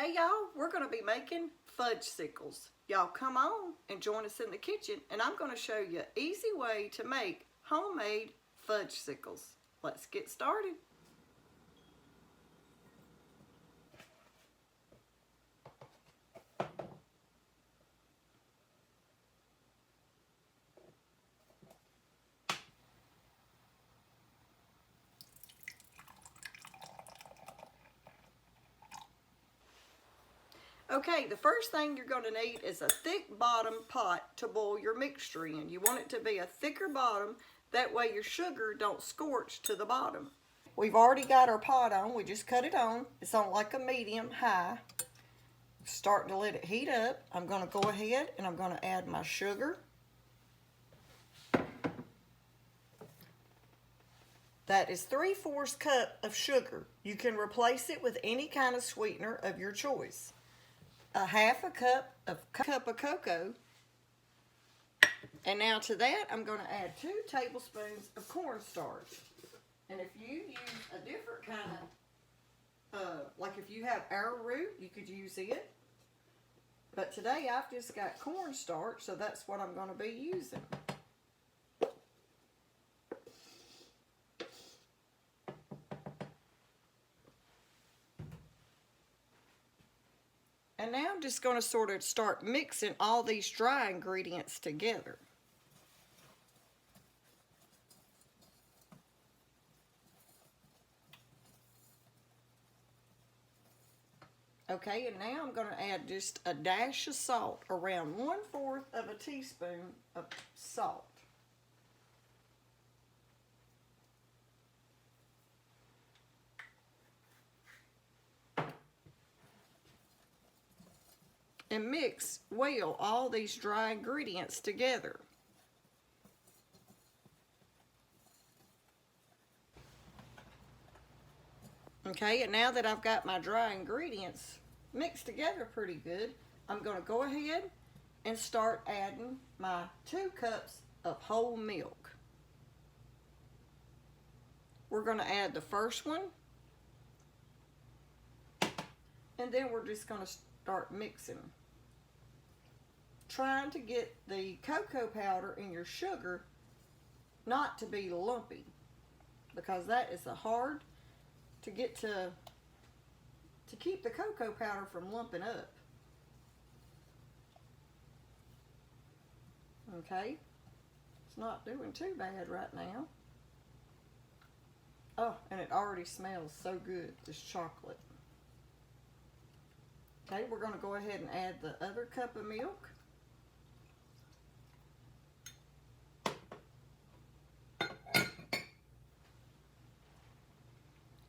Today, y'all, we're going to be making fudgsicles. Y'all come on and join us in the kitchen, and I'm going to show you an easy way to make homemade fudgsicles. Let's get started. Okay, the first thing you're going to need is a thick bottom pot to boil your mixture in. You want it to be a thicker bottom, that way your sugar don't scorch to the bottom. We've already got our pot on, we just cut it on. It's on like a medium high. Starting to let it heat up. I'm going to go ahead and I'm going to add my sugar. That is 3/4 cup of sugar. You can replace it with any kind of sweetener of your choice. A 1/2 cup of cocoa. And now to that, I'm going to add 2 tablespoons of cornstarch. And if you use a different kind of, like if you have arrowroot, you could use it. But today I've just got cornstarch, so that's what I'm going to be using. And now I'm just going to sort of start mixing all these dry ingredients together. Okay, and now I'm going to add just a dash of salt, around 1/4 of a teaspoon of salt. And mix well all these dry ingredients together. Okay, and now that I've got my dry ingredients mixed together pretty good, I'm going to go ahead and start adding my 2 cups of whole milk. We're going to add the first one, and then we're just going to start mixing. Trying to get the cocoa powder and your sugar not to be lumpy, because that is hard to get to keep the cocoa powder from lumping up. Okay, it's not doing too bad right now. Oh, and it already smells so good, this chocolate. Okay, we're going to go ahead and add the other cup of milk.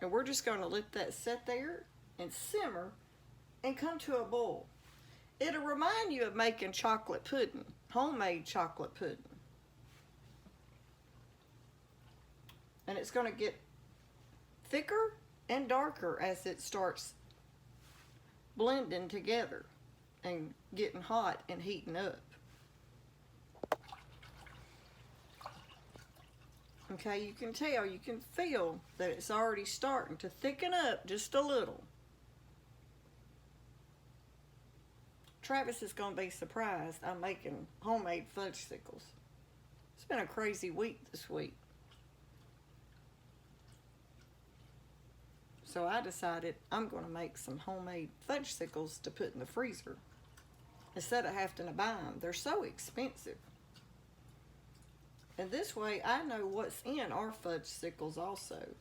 And we're just going to let that sit there and simmer and come to a boil. It'll remind you of making chocolate pudding, homemade chocolate pudding. And it's going to get thicker and darker as it starts blending together and getting hot and heating up. Okay, you can tell, you can feel that it's already starting to thicken up just a little. Travis is going to be surprised I'm making homemade fudgsicles. It's been a crazy week this week. So I decided I'm going to make some homemade fudgsicles to put in the freezer instead of having to buy them. They're so expensive. And this way I know what's in our fudgsicles also.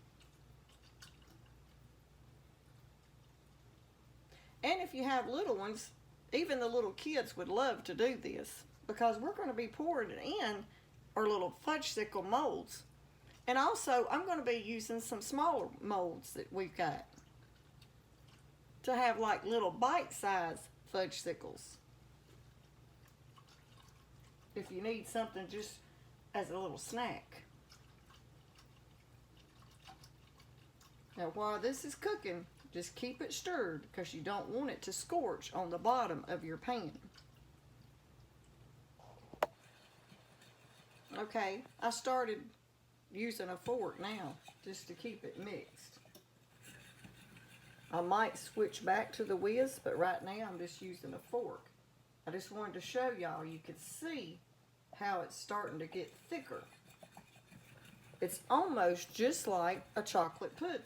And if you have little ones, even the little kids would love to do this, because we're going to be pouring it in our little fudgsicle molds. And also I'm going to be using some smaller molds that we've got to have like little bite-sized fudgsicles. If you need something just as a little snack. Now while this is cooking, just keep it stirred, because you don't want it to scorch on the bottom of your pan. Okay, I started using a fork now just to keep it mixed. I might switch back to the whisk, but right now I'm just using a fork. I just wanted to show y'all, you can see how it's starting to get thicker. It's almost just like a chocolate pudding.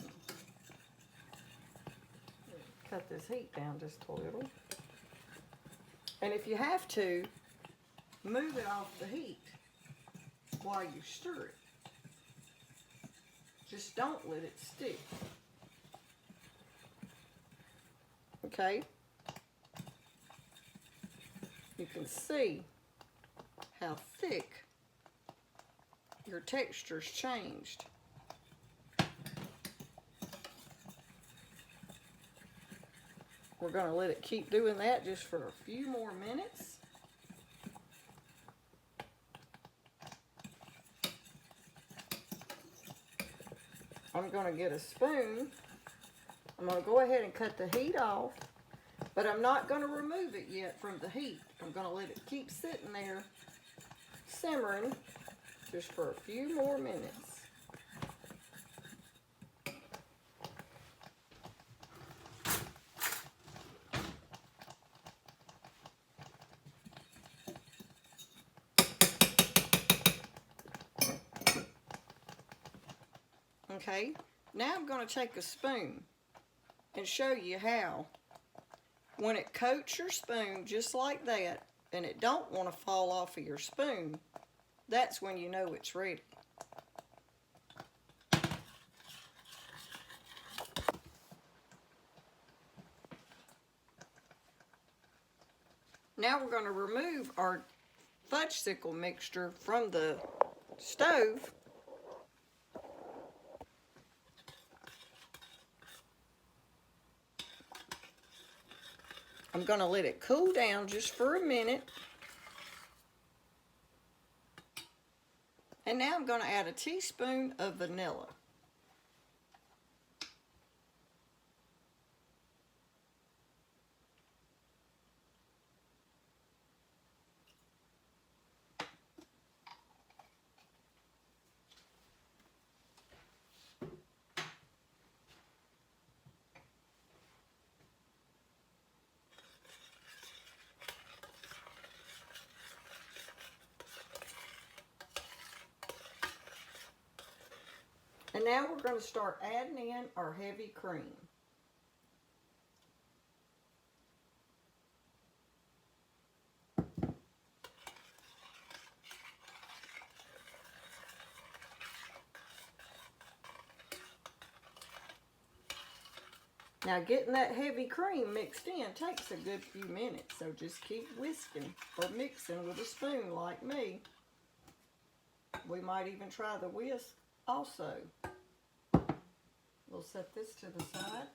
Cut this heat down just a little. And if you have to, move it off the heat while you stir it. Just don't let it stick. Okay? You can see how thick your texture's changed. We're going to let it keep doing that just for a few more minutes. I'm going to get a spoon. I'm going to go ahead and cut the heat off, but I'm not going to remove it yet from the heat. I'm going to let it keep sitting there, simmering, just for a few more minutes. Okay, now I'm going to take a spoon and show you how, when it coats your spoon just like that, and it don't want to fall off of your spoon, that's when you know it's ready. Now we're going to remove our fudgesicle mixture from the stove. I'm going to let it cool down just for a minute. And now I'm going to add a teaspoon of vanilla. And now we're going to start adding in our heavy cream. Now getting that heavy cream mixed in takes a good few minutes, so just keep whisking or mixing with a spoon like me. We might even try the whisk also. We'll set this to the side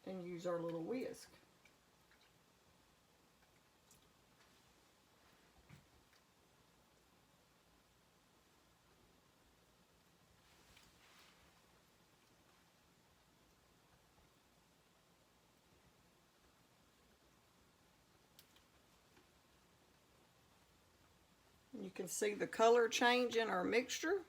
and use our little whisk. You can see the color change in our mixture.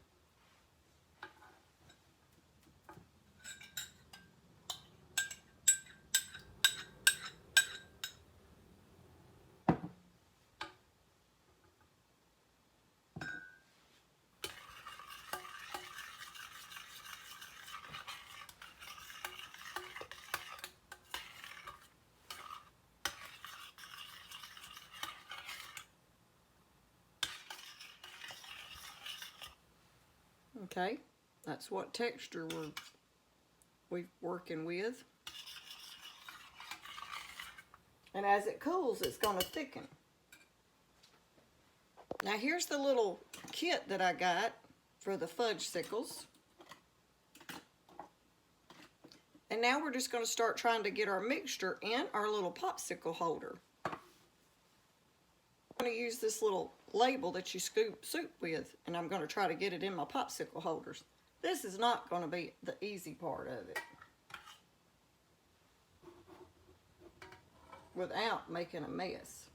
Okay, that's what texture we're working with. And as it cools, it's going to thicken. Now here's the little kit that I got for the Fudgsicles. And now we're just going to start trying to get our mixture in our little popsicle holder. I'm going to use this little label that you scoop soup with, and I'm going to try to get it in my popsicle holders. This is not going to be the easy part of it without making a mess.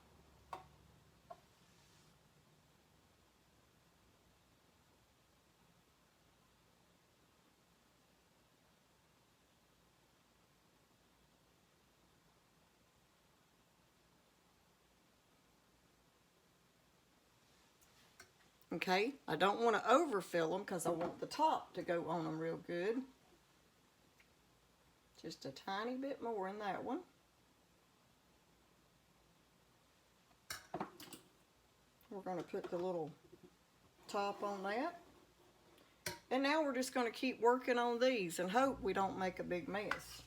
Okay, I don't want to overfill them because I want the top to go on them real good. Just a tiny bit more in that one. We're going to put the little top on that. And now we're just going to keep working on these and hope we don't make a big mess.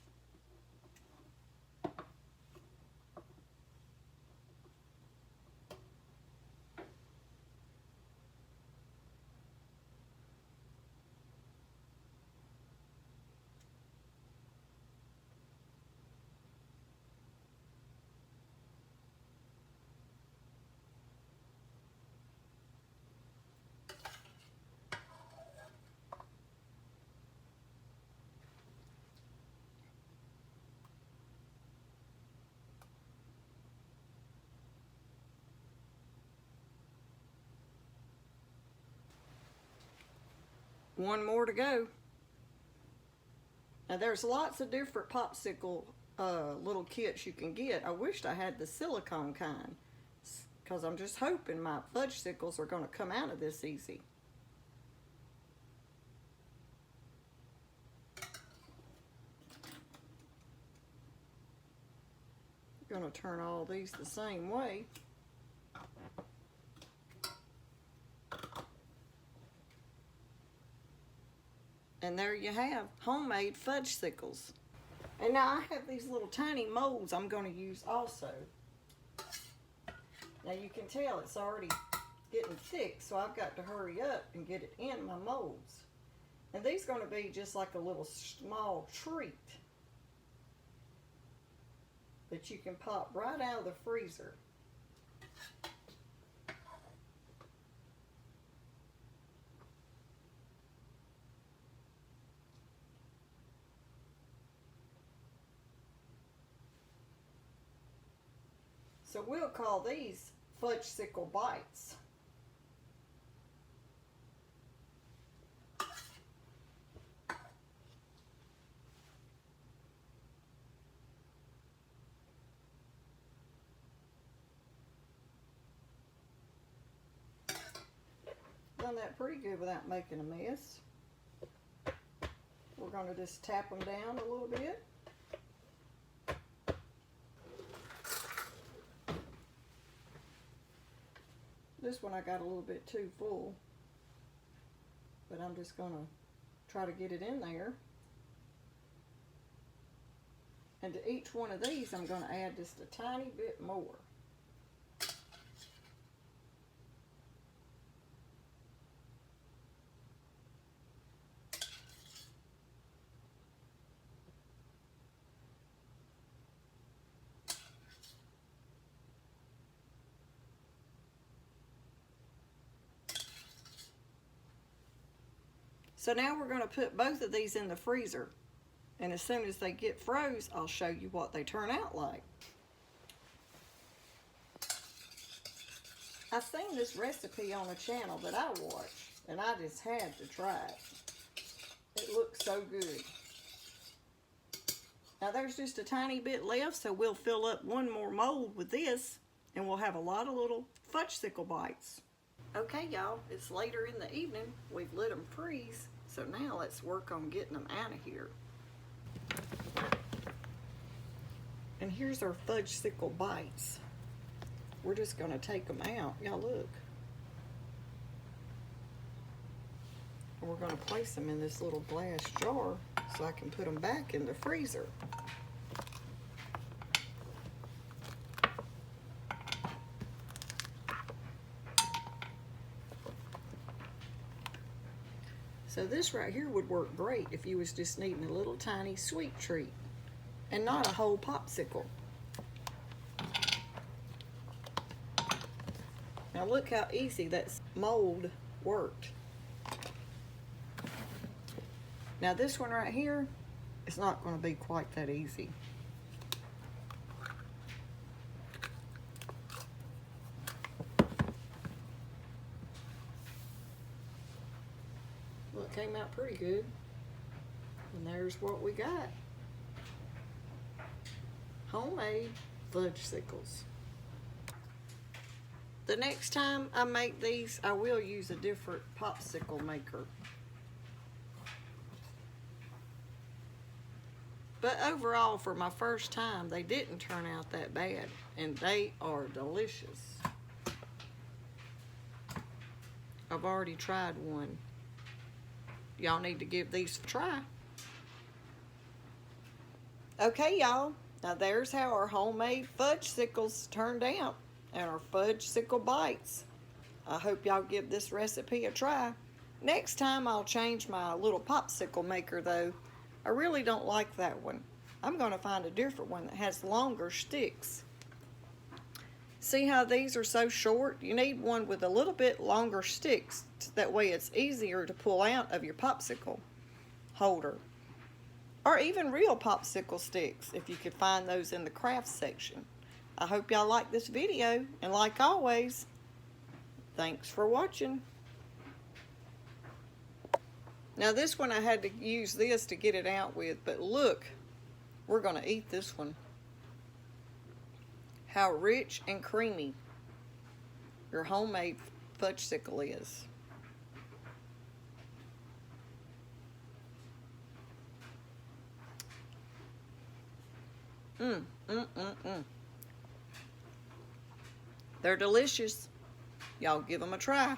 One more to go. Now there's lots of different popsicle little kits you can get. I wished I had the silicone kind because I'm just hoping my Fudgsicles are going to come out of this easy. I'm going to turn all these the same way. And there you have homemade Fudgsicles. And now I have these little tiny molds I'm going to use also. Now you can tell it's already getting thick, so I've got to hurry up and get it in my molds. And these are going to be just like a little small treat that you can pop right out of the freezer. So we'll call these Fudgsicle bites. Done that pretty good without making a mess. We're going to just tap them down a little bit. This one I got a little bit too full, but I'm just going to try to get it in there. And to each one of these, I'm going to add just a tiny bit more. So now we're going to put both of these in the freezer. And as soon as they get froze, I'll show you what they turn out like. I've seen this recipe on a channel that I watch, and I just had to try it. It looks so good. Now there's just a tiny bit left, so we'll fill up one more mold with this, and we'll have a lot of little Fudgsicle bites. Okay, y'all, it's later in the evening. We've let them freeze, so now let's work on getting them out of here. And here's our Fudgsicle bites. We're just going to take them out. Y'all look. And we're going to place them in this little glass jar so I can put them back in the freezer. So this right here would work great if you was just needing a little tiny sweet treat and not a whole popsicle. Now look how easy that mold worked. Now this one right here, it's not going to be quite that easy. Well, it came out pretty good. And there's what we got. Homemade Fudgsicles. The next time I make these, I will use a different popsicle maker. But overall, for my first time, they didn't turn out that bad, and they are delicious. I've already tried one. Y'all need to give these a try. Okay, y'all. Now there's how our homemade Fudgsicles turned out, and our Fudgsicle bites. I hope y'all give this recipe a try. Next time I'll change my little popsicle maker though. I really don't like that one. I'm going to find a different one that has longer sticks. See how these are so short? You need one with a little bit longer sticks. That way it's easier to pull out of your popsicle holder. Or even real popsicle sticks, if you could find those in the crafts section. I hope y'all like this video, and like always, thanks for watching. Now this one I had to use this to get it out with, but look, we're going to eat this one. How rich and creamy your homemade Fudgsicle is. They're delicious. Y'all give them a try.